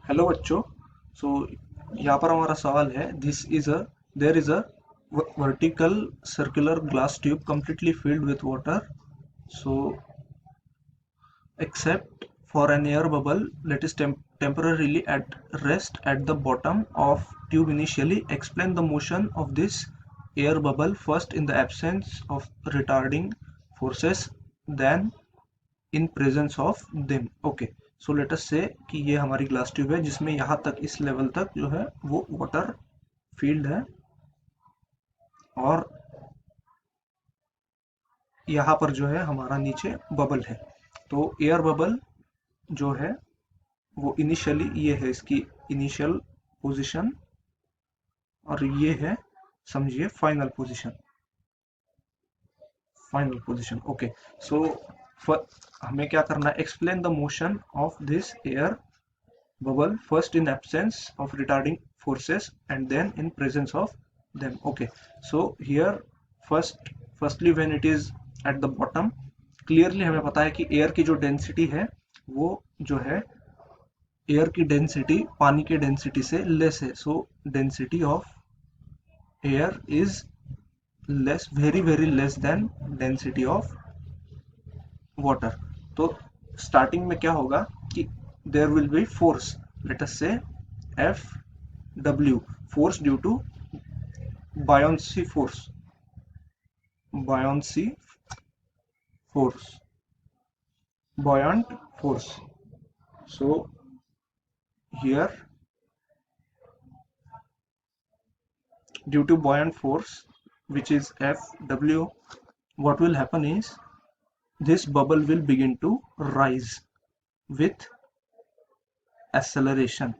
Hello बच्चों। सो यहाँ पर हमारा सवाल है, this is a there is a vertical circular glass tube completely filled with water. So except for an air bubble that is temporarily at rest at the bottom of tube initially. Explain the motion of this air bubble first in the absence of retarding forces, then in presence of them. Okay, so let us से कि ये हमारी glass tube है जिसमें यहाँ तक इस level तक जो है वो वाटर फील्ड है, और यहाँ पर जो है हमारा नीचे बबल है। तो एयर बबल जो है वो इनिशियली ये है इसकी इनिशियल पोजीशन, और ये है समझिए फाइनल पोजीशन। ओके। सो हमें क्या करना है, explain the motion of this air bubble first in absence of retarding forces and then in presence of them. Okay, so here firstly when it is at the bottom, clearly हमें पता है कि air की जो density है वो जो है एयर की डेंसिटी पानी के डेंसिटी से लेस है। So density of air is less, very very less than density of water. तो स्टार्टिंग में क्या होगा कि there will be force, let us say F W, force due to buoyancy force, buoyancy force, buoyant force. So here due to buoyant force which is Fw, what will happen is this bubble will begin to rise with acceleration.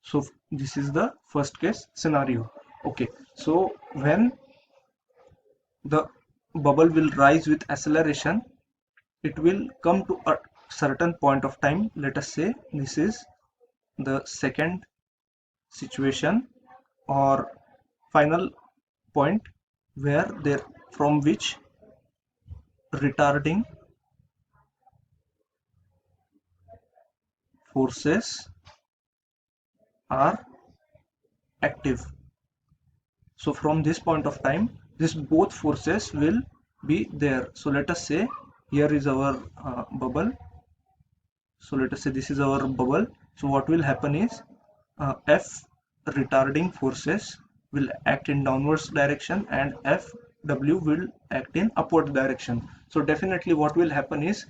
So this is the first case scenario. Okay, so when the bubble will rise with acceleration, it will come to a certain point of time. Let us say this is the second situation or final point where there from which retarding forces are active. So from this point of time, this both forces will be there. So let us say here is our bubble. So let us say this is our bubble. So what will happen is F retarding forces will act in downwards direction and Fw will act in upward direction. So definitely what will happen is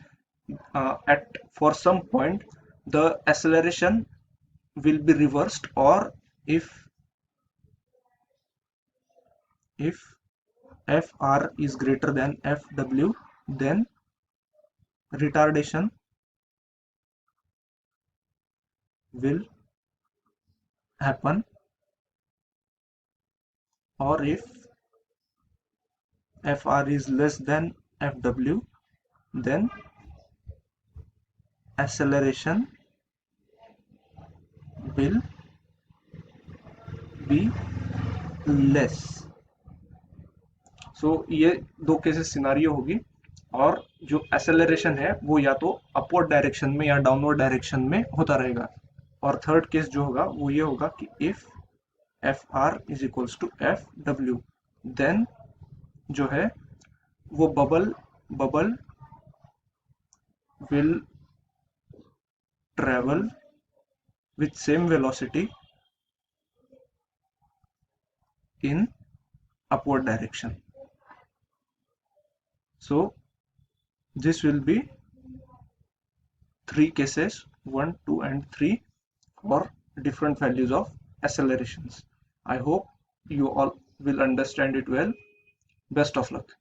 at for some point the acceleration will be reversed, or if Fr is greater than Fw, then retardation will happen, or if Fr is less than Fw, then acceleration will be less. सो ये दो cases scenario होगी, और जो acceleration है वो या तो upward direction में या डाउनवर्ड डायरेक्शन में होता रहेगा। और थर्ड केस जो होगा वो ये होगा कि if F R is equals to F W, then जो है वो bubble will travel with same velocity in upward direction. So this will be three cases, 1, 2 and 3, for different values of accelerations. I hope you all will understand it well. Best of luck.